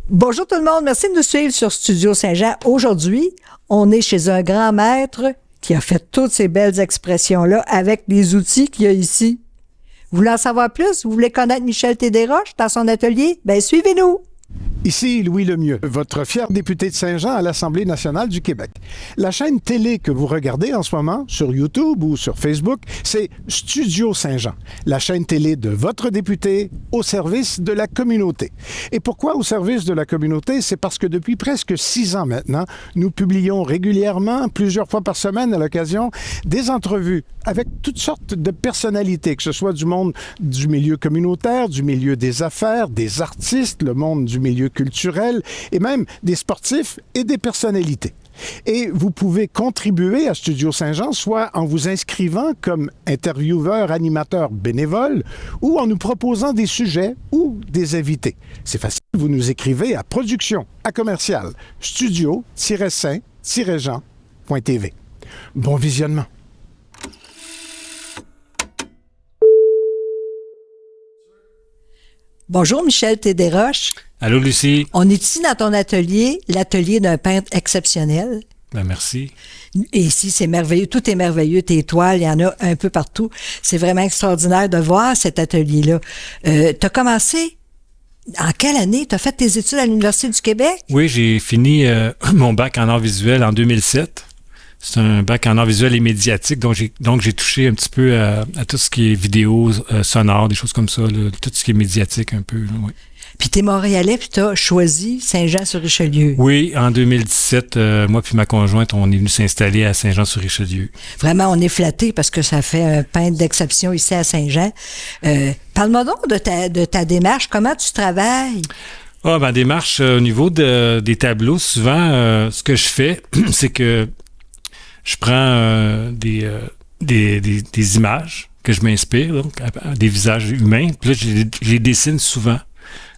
Bonjour tout le monde, merci de nous suivre sur Studio Saint-Jean. Aujourd'hui, on est chez un grand maître qui a fait toutes ces belles expressions-là avec les outils qu'il y a ici. Vous voulez en savoir plus? Vous voulez connaître Michel Desroches dans son atelier? Bien, suivez-nous! Ici Louis Lemieux, votre fier député de Saint-Jean à l'Assemblée nationale du Québec. La chaîne télé que vous regardez en ce moment sur YouTube ou sur Facebook, c'est Studio Saint-Jean, la chaîne télé de votre député au service de la communauté. Et pourquoi au service de la communauté? C'est parce que depuis presque 6 ans maintenant, nous publions régulièrement, plusieurs fois par semaine à l'occasion, des entrevues avec toutes sortes de personnalités, que ce soit du monde du milieu communautaire, du milieu des affaires, des artistes, le monde du milieu culturel et même des sportifs et des personnalités. Et vous pouvez contribuer à Studio Saint-Jean, soit en vous inscrivant comme intervieweur, animateur bénévole, ou en nous proposant des sujets ou des invités. C'est facile, vous nous écrivez à production@studio-saint-jean.tv. Bon visionnement. Bonjour Michel Desroches. Allô Lucie. On est ici dans ton atelier, l'atelier d'un peintre exceptionnel. Ben merci. Et ici, c'est merveilleux, tout est merveilleux, tes toiles, il y en a un peu partout. C'est vraiment extraordinaire de voir cet atelier-là. Tu as commencé en quelle année? Tu as fait tes études à l'Université du Québec? Oui, j'ai fini mon bac en arts visuels en 2007. C'est un bac en arts visuels et médiatiques, donc j'ai touché un petit peu à tout ce qui est vidéo, sonore, des choses comme ça, là, tout ce qui est médiatique un peu. Là, oui. Puis t'es Montréalais, puis t'as choisi Saint-Jean-sur-Richelieu. Oui, en 2017, moi puis ma conjointe, on est venu s'installer à Saint-Jean-sur-Richelieu. Vraiment, on est flattés parce que ça fait un peintre d'exception ici à Saint-Jean. Parle-moi donc de ta démarche. Comment tu travailles? Ah, ben démarche au niveau des tableaux, souvent, ce que je fais, c'est que je prends des images que je m'inspire, donc, des visages humains, puis là, je les dessine souvent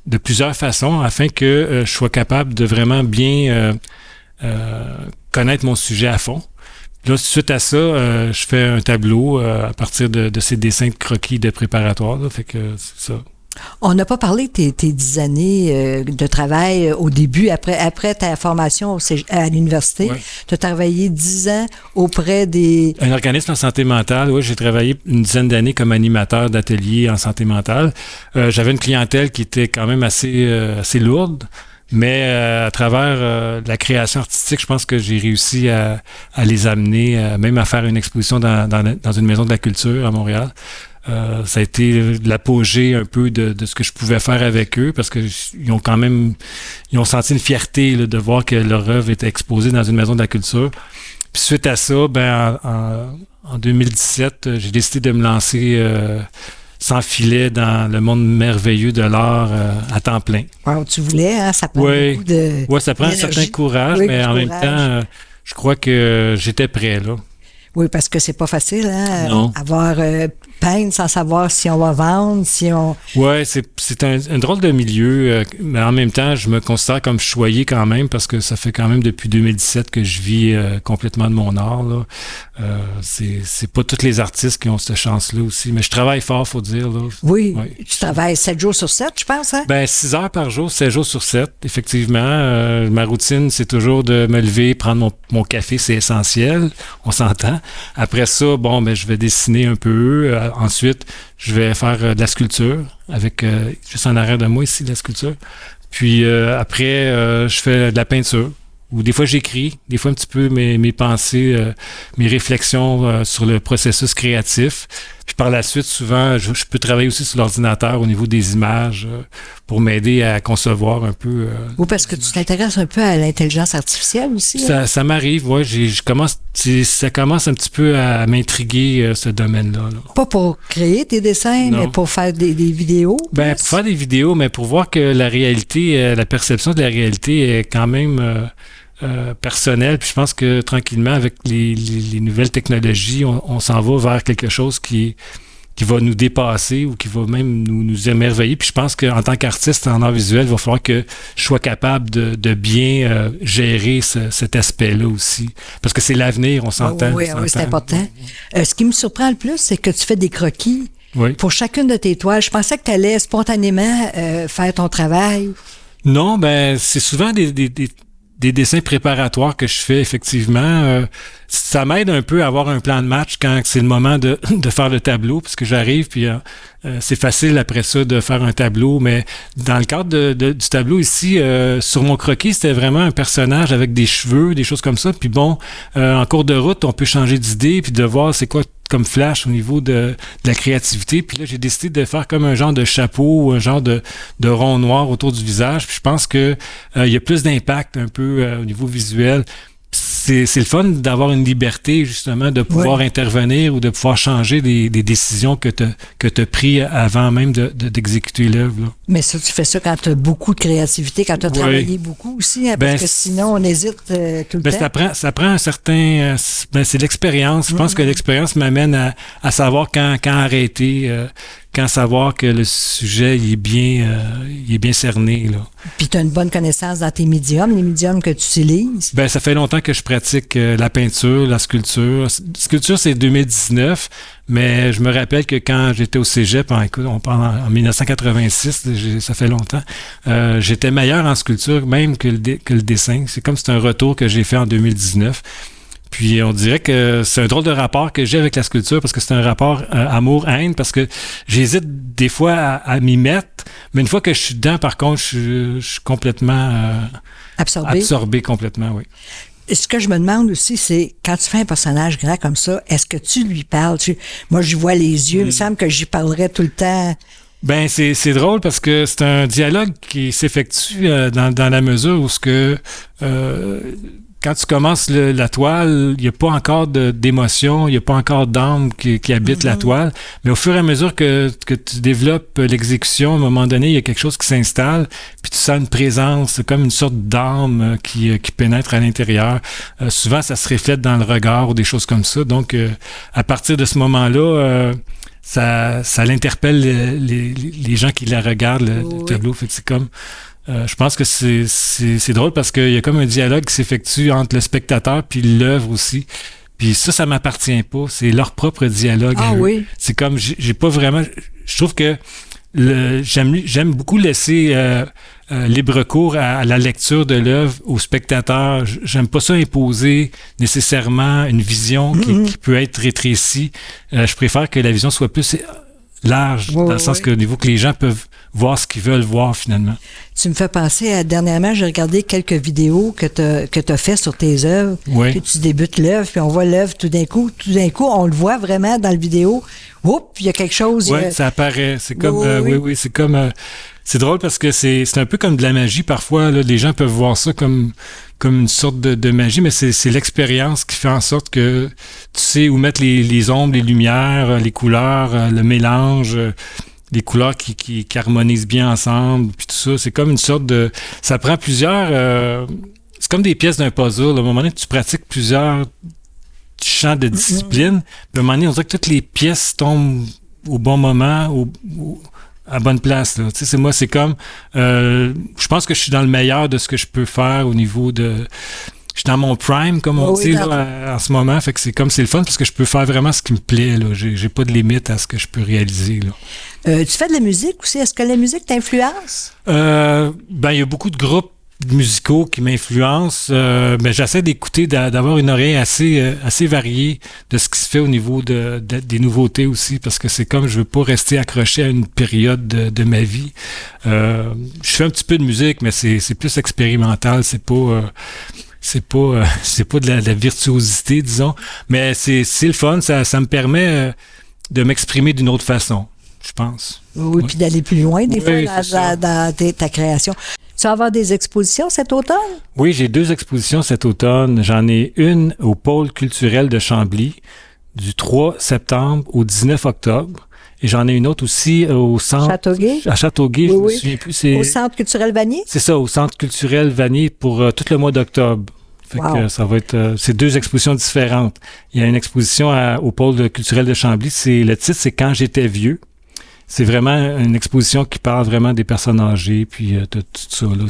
de plusieurs façons afin que je sois capable de vraiment bien connaître mon sujet à fond. Puis là, suite à ça, je fais un tableau à partir de ces dessins de croquis de préparatoire. Là, fait que c'est ça. On n'a pas parlé de tes 10 années de travail au début, après ta formation à l'université. Ouais. Tu as travaillé 10 ans auprès des... Un organisme en santé mentale, oui, j'ai travaillé une dizaine d'années comme animateur d'atelier en santé mentale. J'avais une clientèle qui était quand même assez lourde, mais à travers la création artistique, je pense que j'ai réussi à les amener, même à faire une exposition dans une maison de la culture à Montréal. Ça a été l'apogée un peu de ce que je pouvais faire avec eux parce que ils ont senti une fierté là, de voir que leur œuvre était exposée dans une maison de la culture. Puis suite à ça, ben en 2017, j'ai décidé de me lancer sans filet dans le monde merveilleux de l'art à temps plein. Wow, tu voulais, hein? Ça prend beaucoup de... Oui, ça prend un certain courage, oui, mais en même temps, je crois que j'étais prêt, là. Oui, parce que c'est pas facile, hein? Non. Avoir peindre sans savoir si on va vendre, si on... Oui, c'est un drôle de milieu, mais en même temps, je me considère comme choyé quand même parce que ça fait quand même depuis 2017 que je vis complètement de mon art, là. C'est pas tous les artistes qui ont cette chance-là aussi, mais je travaille fort, faut dire, là. Oui, tu travailles 7 jours sur 7, je pense, hein? Ben 6 heures par jour, 7 jours sur 7, effectivement. Ma routine, c'est toujours de me lever, prendre mon café, c'est essentiel, on s'entend. Après ça, bon, ben je vais dessiner un peu. Ensuite, je vais faire de la sculpture avec juste en arrière de moi ici, de la sculpture. Puis après, je fais de la peinture. Ou des fois, j'écris, des fois un petit peu mes pensées, mes réflexions sur le processus créatif. Puis par la suite, souvent, je peux travailler aussi sur l'ordinateur au niveau des images pour m'aider à concevoir un peu. Oui, parce que tu t'intéresses un peu à l'intelligence artificielle aussi. Ça m'arrive, oui. Ça commence un petit peu à m'intriguer, ce domaine-là. Là. Pas pour créer tes dessins, non. Mais pour faire des vidéos. Ben, pour faire des vidéos, mais pour voir que la réalité, la perception de la réalité est quand même... personnel, puis je pense que tranquillement, avec les nouvelles technologies, on s'en va vers quelque chose qui va nous dépasser ou qui va même nous émerveiller. Puis je pense qu'en tant qu'artiste en art visuel, il va falloir que je sois capable de bien gérer cet aspect-là aussi. Parce que c'est l'avenir, on s'entend. Oui, c'est important. Ce qui me surprend le plus, c'est que tu fais des croquis. Oui. Pour chacune de tes toiles. Je pensais que tu allais spontanément faire ton travail. Non, ben c'est souvent des dessins préparatoires que je fais, effectivement. Ça m'aide un peu à avoir un plan de match quand c'est le moment de faire le tableau, parce que j'arrive, puis c'est facile après ça de faire un tableau. Mais dans le cadre du tableau ici, sur mon croquis, c'était vraiment un personnage avec des cheveux, des choses comme ça. Puis bon, en cours de route, on peut changer d'idée, puis de voir c'est quoi comme flash au niveau de la créativité. Puis là, j'ai décidé de faire comme un genre de chapeau ou un genre de rond noir autour du visage. Puis je pense que il y a plus d'impact un peu au niveau visuel. C'est le fun d'avoir une liberté, justement, de pouvoir intervenir ou de pouvoir changer des décisions que tu as prises avant même d'exécuter l'œuvre. Là. Mais ça, tu fais ça quand tu as beaucoup de créativité, quand tu as travaillé beaucoup aussi, hein, parce que sinon, on hésite tout le temps. Ça prend un certain... c'est l'expérience. Je pense que l'expérience m'amène à savoir quand arrêter, quand savoir que le sujet il est bien cerné. Là. Puis tu as une bonne connaissance dans tes médiums, les médiums que tu utilises. Ben ça fait longtemps que je pratique la peinture, la sculpture. Sculpture, c'est 2019, mais je me rappelle que quand j'étais au cégep, écoute, on parle en 1986, ça fait longtemps, j'étais meilleur en sculpture même que le dessin. C'est comme c'est un retour que j'ai fait en 2019. Puis on dirait que c'est un drôle de rapport que j'ai avec la sculpture parce que c'est un rapport amour-haine parce que j'hésite des fois à m'y mettre, mais une fois que je suis dedans, par contre, je suis complètement absorbé complètement, oui. Ce que je me demande aussi, c'est quand tu fais un personnage grand comme ça, est-ce que tu lui parles? Moi, je vois les yeux, il me semble que j'y parlerais tout le temps. Ben c'est drôle parce que c'est un dialogue qui s'effectue dans la mesure où ce que quand tu commences la toile, il n'y a pas encore d'émotion, il n'y a pas encore d'âme qui habite la toile. Mais au fur et à mesure que tu développes l'exécution, à un moment donné, il y a quelque chose qui s'installe, puis tu sens une présence, comme une sorte d'âme qui pénètre à l'intérieur. Souvent, ça se reflète dans le regard ou des choses comme ça. Donc, à partir de ce moment-là, ça l'interpelle les gens qui la regardent, le tableau. Fait que c'est comme... je pense que c'est drôle parce qu'il y a comme un dialogue qui s'effectue entre le spectateur puis l'œuvre aussi. Puis ça m'appartient pas. C'est leur propre dialogue. Ah oui. C'est comme, j'ai pas vraiment... Je trouve que j'aime beaucoup laisser libre cours à la lecture de l'œuvre au spectateur. J'aime pas ça imposer nécessairement une vision qui peut être rétrécie. Je préfère que la vision soit plus large, dans le sens que au niveau que les gens peuvent voir ce qu'ils veulent voir finalement. Tu me fais penser à dernièrement, j'ai regardé quelques vidéos que tu as fait sur tes œuvres. Oui. Puis tu débutes l'œuvre, puis on voit l'œuvre tout d'un coup, on le voit vraiment dans la vidéo. Oups, il y a quelque chose. Oui, ça apparaît. C'est comme oui, c'est comme c'est drôle parce que c'est un peu comme de la magie parfois. Là, les gens peuvent voir ça comme une sorte de magie, mais c'est l'expérience qui fait en sorte que tu sais où mettre les ombres, les lumières, les couleurs, le mélange, les couleurs qui harmonisent bien ensemble, puis tout ça. C'est comme une sorte de... Ça prend plusieurs... c'est comme des pièces d'un puzzle. À un moment donné, tu pratiques plusieurs champs de discipline, puis à un moment donné, on dirait que toutes les pièces tombent au bon moment, à bonne place. Là. Tu sais, c'est comme... je pense que je suis dans le meilleur de ce que je peux faire au niveau de... Je suis dans mon prime, comme on dit, là, en ce moment. Fait que c'est le fun parce que je peux faire vraiment ce qui me plaît. Là. J'ai pas de limite à ce que je peux réaliser. Là. Tu fais de la musique aussi. Est-ce que la musique t'influence? Il y a beaucoup de groupes musicaux qui m'influencent. Mais j'essaie d'écouter, d'avoir une oreille assez variée de ce qui se fait au niveau des nouveautés aussi, parce que c'est comme je veux pas rester accroché à une période de ma vie. Je fais un petit peu de musique, mais c'est plus expérimental. C'est pas de la virtuosité, disons, mais c'est le fun, ça me permet de m'exprimer d'une autre façon, je pense. Oui, puis d'aller plus loin, des fois, dans ta création. Tu vas avoir des expositions cet automne? Oui, j'ai 2 expositions cet automne. J'en ai une au Pôle culturel de Chambly, du 3 septembre au 19 octobre. Et j'en ai une autre aussi au centre... Châteauguay? À Châteauguay, je me souviens plus. Au Centre culturel Vanier? C'est ça, au Centre culturel Vanier pour tout le mois d'octobre. Fait que ça va être... c'est 2 expositions différentes. Il y a une exposition au Pôle culturel de Chambly. Le titre, c'est « Quand j'étais vieux ». C'est vraiment une exposition qui parle vraiment des personnes âgées, puis de tout ça. Là,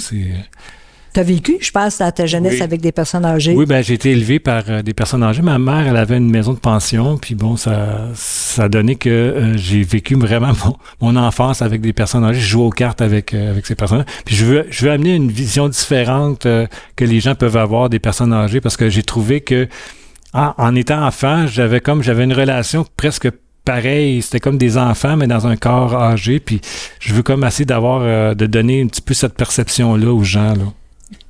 Tu as vécu, je pense, dans ta jeunesse Oui. avec des personnes âgées. Oui, ben j'ai été élevé par des personnes âgées. Ma mère, elle avait une maison de pension, puis bon, ça a donné que j'ai vécu vraiment mon enfance avec des personnes âgées. Je joue aux cartes avec ces personnes. Puis je veux amener une vision différente que les gens peuvent avoir des personnes âgées, parce que j'ai trouvé que en étant enfant, j'avais une relation presque pareille. C'était comme des enfants, mais dans un corps âgé. Puis je veux comme essayer de donner un petit peu cette perception-là aux gens, là.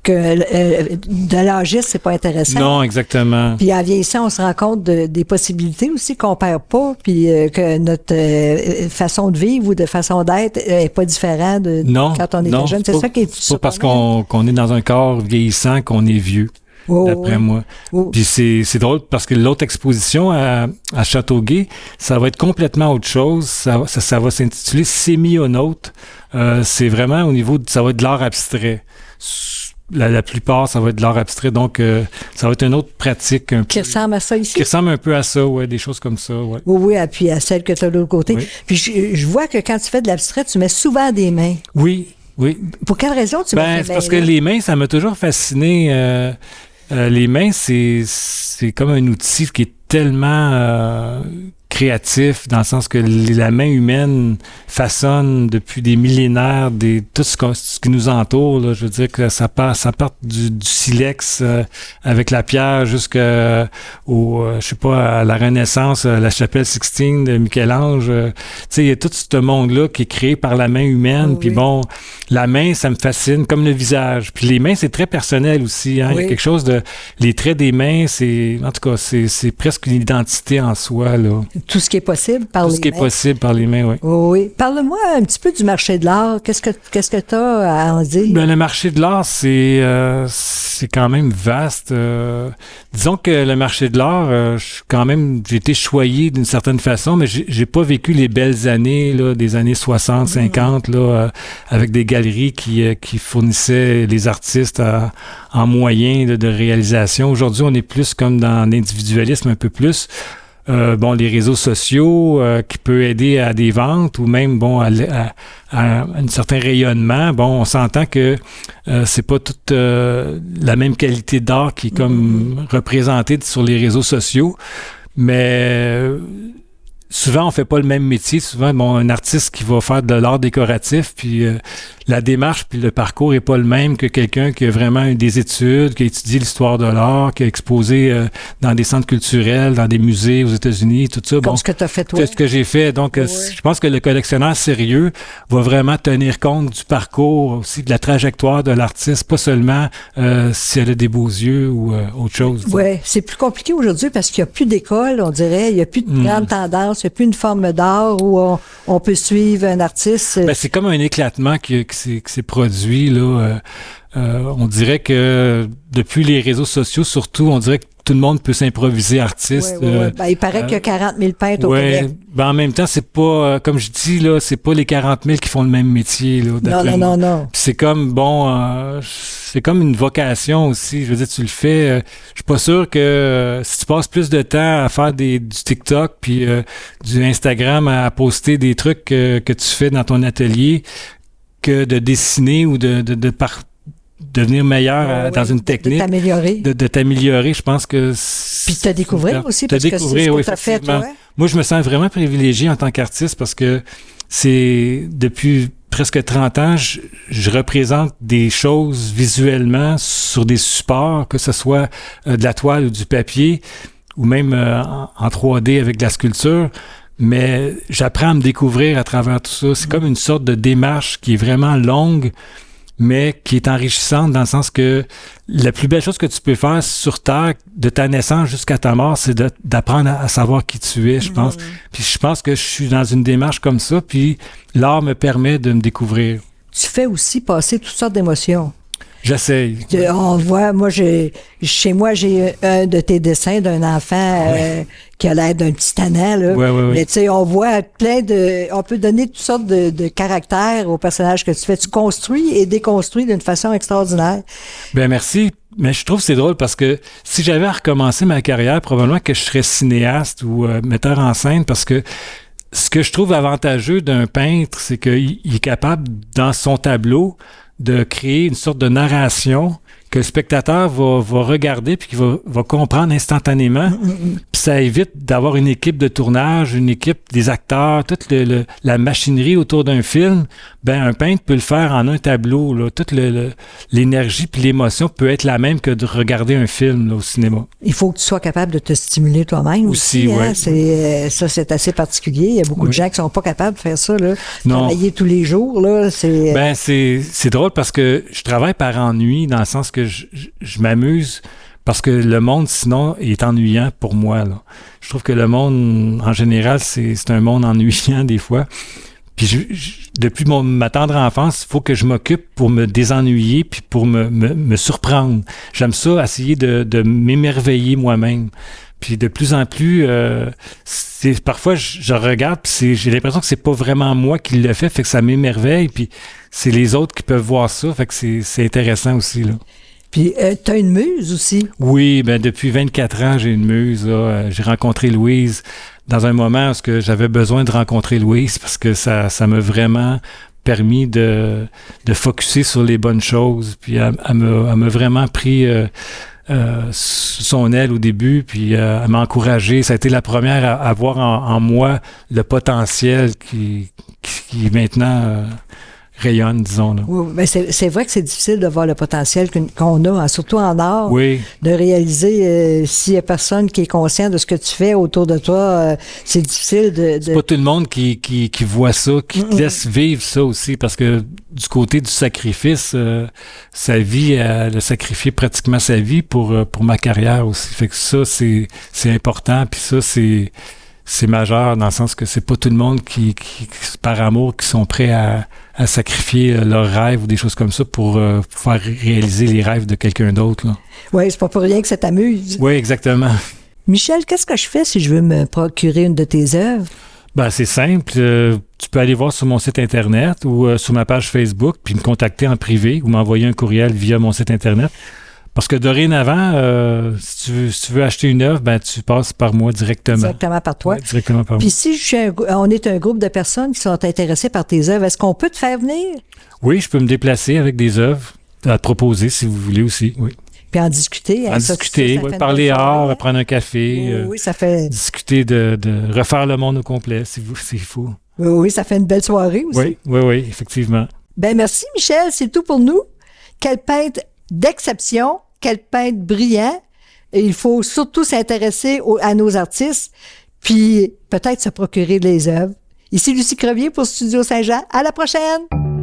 Que de l'âgisme, c'est pas intéressant. Non, exactement. Puis en vieillissant, on se rend compte des possibilités aussi qu'on perd pas, puis que notre façon de vivre ou de façon d'être est pas différente de quand on était jeune. C'est ça qui est C'est pas parce qu'on est dans un corps vieillissant qu'on est vieux. D'après moi. Puis c'est drôle parce que l'autre exposition à Châteauguay, ça va être complètement autre chose. Ça va s'intituler Sémionaute. C'est vraiment au niveau ça va être de l'art abstrait. La plupart, ça va être de l'art abstrait. Donc, ça va être une autre pratique. Qui ressemble à ça ici? Qui ressemble un peu à ça, ouais, des choses comme ça, ouais. Oui, puis à celle que tu as de l'autre côté. Oui. Puis je vois que quand tu fais de l'abstrait, tu mets souvent des mains. Oui. Pour quelle raison tu mets des mains? C'est parce que les mains, ça m'a toujours fasciné. Les mains, c'est comme un outil qui est tellement créatif, dans le sens que la main humaine façonne depuis des millénaires tout ce qui nous entoure, là. Je veux dire que ça part du silex avec la pierre jusqu'à à la Renaissance, la chapelle Sixtine de Michel-Ange. Tu sais, il y a tout ce monde-là qui est créé par la main humaine. Puis bon, la main, ça me fascine, comme le visage. Puis les mains, c'est très personnel aussi, hein. Il y a quelque chose les traits des mains, c'est presque une identité en soi, là. Tout ce qui est possible par les mains. Tout ce qui est possible par les mains, oui. Oui. Parle-moi un petit peu du marché de l'art. Qu'est-ce que tu as à en dire? Ben, le marché de l'art, c'est quand même vaste. Disons que le marché de l'art, j'ai été choyé d'une certaine façon, mais j'ai pas vécu les belles années, là, des années 60, 50, là, avec des galeries qui fournissaient les artistes en moyens de réalisation. Aujourd'hui, on est plus comme dans l'individualisme un peu plus. Les réseaux sociaux qui peut aider à des ventes ou même à un certain rayonnement. Bon, on s'entend que c'est pas toute la même qualité d'art qui est comme représentée sur les réseaux sociaux, mais souvent on fait pas le même métier. Souvent, un artiste qui va faire de l'art décoratif, puis la démarche puis le parcours est pas le même que quelqu'un qui a vraiment eu des études, qui a étudié l'histoire de l'art, qui a exposé dans des centres culturels, dans des musées aux États-Unis, tout ça. Comme ce que tu as fait toi. C'est ce que j'ai fait. Donc, je pense que le collectionneur sérieux va vraiment tenir compte du parcours, aussi de la trajectoire de l'artiste, pas seulement si elle a des beaux yeux ou autre chose. Oui, c'est plus compliqué aujourd'hui parce qu'il n'y a plus d'école, on dirait. Il n'y a plus de grande tendance, il n'y a plus une forme d'art où on peut suivre un artiste. C'est comme un éclatement qui s'est produit, là. On dirait que depuis les réseaux sociaux, surtout, on dirait que tout le monde peut s'improviser artiste. Il paraît qu'il y a 40 000 peintres au Québec. En même temps, c'est pas, comme je dis, là, c'est pas les 40 000 qui font le même métier, là. Non. Puis c'est comme, c'est comme une vocation aussi. Je veux dire, tu le fais. Je suis pas sûr que si tu passes plus de temps à faire du TikTok puis du Instagram à poster des trucs que tu fais dans ton atelier que de dessiner ou de devenir meilleur dans une technique. De t'améliorer. De t'améliorer, je pense que... Puis de te découvrir aussi, parce que c'est ce que tu as fait, toi. Moi, je me sens vraiment privilégié en tant qu'artiste parce que depuis presque 30 ans, je représente des choses visuellement sur des supports, que ce soit de la toile ou du papier, ou même en 3D avec de la sculpture. Mais j'apprends à me découvrir à travers tout ça. C'est comme une sorte de démarche qui est vraiment longue, mais qui est enrichissante dans le sens que la plus belle chose que tu peux faire sur Terre, de ta naissance jusqu'à ta mort, c'est d'apprendre à savoir qui tu es, je pense. Puis je pense que je suis dans une démarche comme ça, puis l'art me permet de me découvrir. Tu fais aussi passer toutes sortes d'émotions. J'essaye. On voit, chez moi, j'ai un de tes dessins d'un enfant qui a l'air d'un petit tannant, là. Mais tu sais, on voit on peut donner toutes sortes de caractères aux personnages que tu fais. Tu construis et déconstruis d'une façon extraordinaire. Ben merci. Mais je trouve que c'est drôle parce que si j'avais à recommencer ma carrière, probablement que je serais cinéaste ou metteur en scène parce que ce que je trouve avantageux d'un peintre, c'est qu'il est capable, dans son tableau, de créer une sorte de narration que le spectateur va regarder puis qu'il va comprendre instantanément. Puis ça évite d'avoir une équipe de tournage, une équipe des acteurs, toute la machinerie autour d'un film. Ben un peintre peut le faire en un tableau. Là. Toute l'énergie puis l'émotion peut être la même que de regarder un film là, au cinéma. Il faut que tu sois capable de te stimuler toi-même aussi. Ouais. C'est assez particulier. Il y a beaucoup de gens qui sont pas capables de faire ça. Là. Travailler tous les jours. Là, c'est drôle parce que je travaille par ennui dans le sens que je m'amuse parce que le monde, sinon, est ennuyant pour moi. Là. Je trouve que le monde, en général, c'est un monde ennuyant des fois. Puis depuis ma tendre enfance, il faut que je m'occupe pour me désennuyer puis pour me surprendre. J'aime ça, essayer de m'émerveiller moi-même. Puis de plus en plus, parfois je regarde puis j'ai l'impression que c'est pas vraiment moi qui le fait que ça m'émerveille. Puis c'est les autres qui peuvent voir ça, fait que c'est intéressant aussi là. Puis, tu as une muse aussi. Oui, ben depuis 24 ans, j'ai une muse. Là. J'ai rencontré Louise dans un moment où j'avais besoin de rencontrer Louise parce que ça m'a vraiment permis de focusser sur les bonnes choses. Puis, elle m'a vraiment pris sous son aile au début, puis elle m'a encouragé. Ça a été la première à voir en moi le potentiel qui maintenant... rayonne, disons. Là. Oui, mais c'est vrai que c'est difficile de voir le potentiel qu'on a, surtout en art, oui. De réaliser s'il n'y a personne qui est conscient de ce que tu fais autour de toi, c'est difficile de... C'est pas tout le monde qui voit ça, qui te laisse vivre ça aussi, parce que du côté du sacrifice, sa vie, elle a sacrifié pratiquement sa vie pour ma carrière aussi. Fait que ça, c'est important, puis ça, c'est majeur dans le sens que c'est pas tout le monde qui par amour, qui sont prêts à sacrifier leurs rêves ou des choses comme ça pour faire réaliser les rêves de quelqu'un d'autre. Oui, c'est pas pour rien que ça t'amuse. Oui, exactement. Michel, qu'est-ce que je fais si je veux me procurer une de tes œuvres? Ben, c'est simple. Tu peux aller voir sur mon site Internet ou sur ma page Facebook puis me contacter en privé ou m'envoyer un courriel via mon site Internet. Parce que dorénavant, si tu veux acheter une œuvre, ben tu passes par moi directement. Directement par toi. Ouais, directement par moi. Puis si on est un groupe de personnes qui sont intéressées par tes œuvres, est-ce qu'on peut te faire venir? Oui, je peux me déplacer avec des œuvres à te proposer si vous voulez aussi, oui. Puis en discuter. Parler art, prendre un café. Oui, ça fait... Discuter de refaire le monde au complet, s'il faut. Oui, ça fait une belle soirée aussi. Oui, effectivement. Ben merci Michel, c'est tout pour nous. Quel peintre d'exception, quel peintre brillant. Et il faut surtout s'intéresser à nos artistes, puis peut-être se procurer des œuvres. Ici Lucie Crevier pour Studio Saint-Jean. À la prochaine!